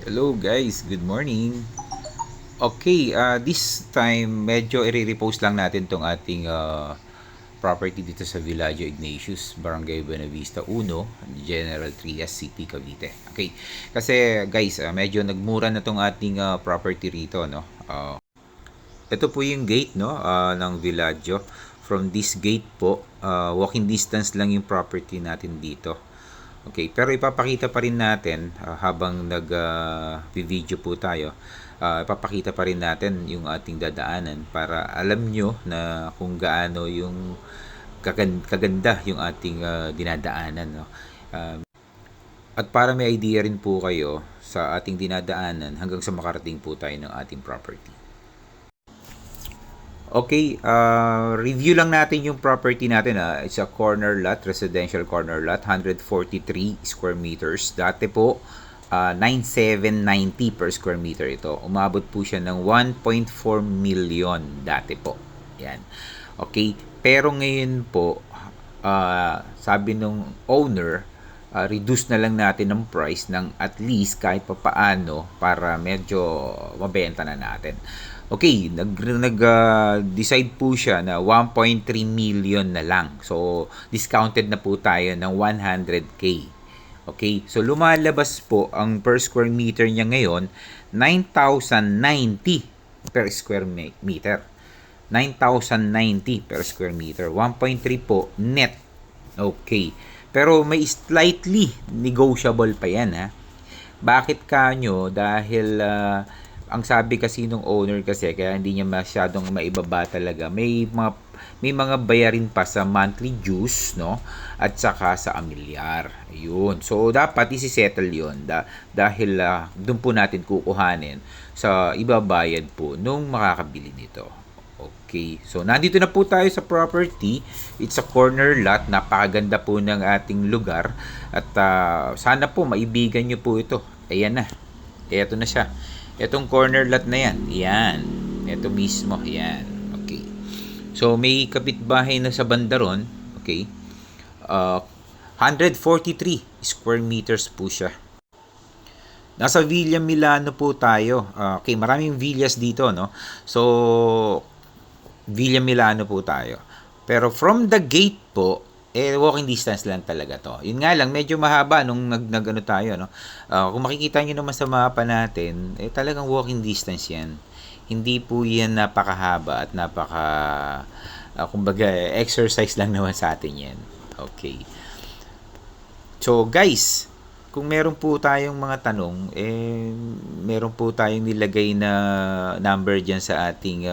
Hello guys, good morning. Okay, this time medyo i-repost lang natin tong ating property dito sa Villaggio Ignatius, Barangay Buenavista 1, General Trias City, Cavite. Okay, kasi guys, medyo nagmura na tong ating property rito, no? Ito po yung gate, no, ng Villaggio. From this gate po, walking distance lang yung property natin dito. Okay, pero ipapakita pa rin natin habang nag-video po tayo. Ipapakita pa rin natin yung ating dadaanan para alam nyo na kung gaano yung kaganda yung ating dinadaanan. No? At para may idea rin po kayo sa ating dinadaanan hanggang sa makarating po tayo ng ating property. Okay, review lang natin yung property natin. It's a corner lot, residential corner lot, 143 square meters. Dati po, 9,790 per square meter ito. Umabot po siya ng 1.4 million dati po. Yan. Okay, pero ngayon po, sabi nung owner, reduce na lang natin ng price ng at least kahit papaano para medyo mabenta na natin. Okay, decide po siya na 1.3 million na lang. So, discounted na po tayo ng 100k. Okay, so lumalabas po ang per square meter niya ngayon, 9,090 per square meter. 9,090 per square meter. 1.3 po net. Okay. Pero may slightly negotiable pa yan, ha. Bakit kanyo? Dahil ang sabi kasi nung owner kasi kaya hindi niya masyadong maibaba talaga. May mga bayarin pa sa monthly dues, no? At saka sa amilyar. Ayun. So dapat isi-settle 'yon dahil doon po natin kukuhanin sa ibabayad po nung makakabili nito. Okay. So, nandito na po tayo sa property. It's a corner lot. Napakaganda po ng ating lugar. At sana po maibigan nyo po ito. Ayan na. Ito na siya. Itong corner lot na yan. Yan. Ito mismo. Yan. Okay. So, may kapitbahay na sa bandaron. Okay. 143 square meters po siya. Nasa Villa Milano po tayo. Okay, maraming villas dito, no? So, Villa Milano po tayo. Pero from the gate po, walking distance lang talaga to. Yun nga lang, medyo mahaba nung nag-ano tayo, no? Kung makikita nyo naman sa mapa natin, talagang walking distance yan. Hindi po yan napakahaba at kumbaga, exercise lang naman sa atin yan. Okay. So, guys, kung meron po tayong mga tanong, meron po tayong nilagay na number dyan sa ating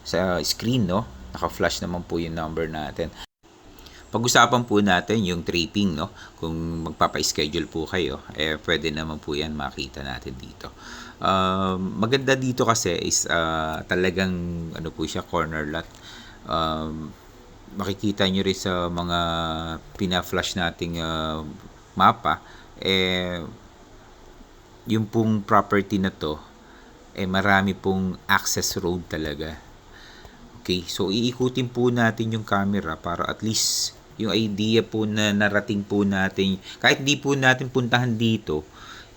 sa screen, no? Naka-flash naman po yung number natin. Pag-usapan po natin yung tripping, no? Kung magpapa-schedule po kayo, pwede naman po yan makita natin dito. Maganda dito kasi is talagang ano po siya, corner lot. Makikita nyo rin sa mga pina-flash nating mapa, yung pong property na to, marami pong access road talaga. Okay, so iikutin po natin yung camera para at least yung idea po na narating po natin, kahit di po natin puntahan dito,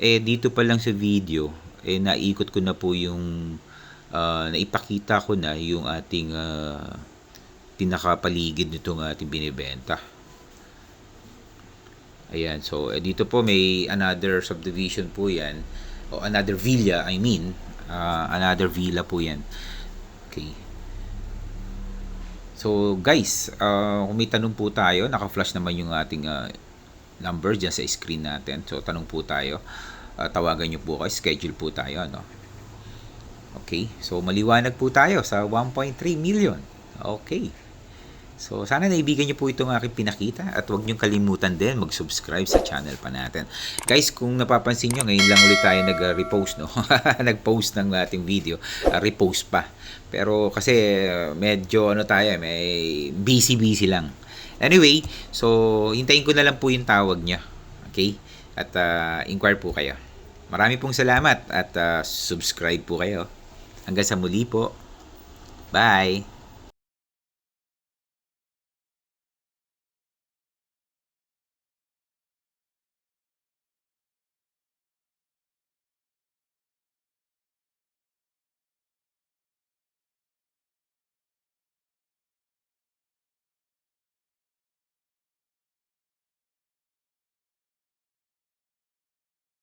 dito pa lang sa video, naikot ko na po yung, naipakita ko na yung ating pinakapaligid nitong ating binibenta. Ayan, so dito po may another subdivision po yan, o another villa, another villa po yan. Okay. So guys, kung may tanong po tayo, naka-flash naman yung ating number dyan sa screen natin. So tanong po tayo, tawagan nyo po kayo, schedule po tayo, no? Okay, so maliwanag po tayo sa 1.3 million. Okay. So, sana naibigan nyo po itong aking pinakita at huwag nyo kalimutan din mag-subscribe sa channel pa natin. Guys, kung napapansin nyo, ngayon lang ulit tayo nag-repost, no? Nag-post ng ating video, repost pa. Pero kasi medyo may busy lang. Anyway, so hintayin ko na lang po yung tawag nyo. Okay? At inquire po kayo. Marami pong salamat at subscribe po kayo. Hanggang sa muli po. Bye!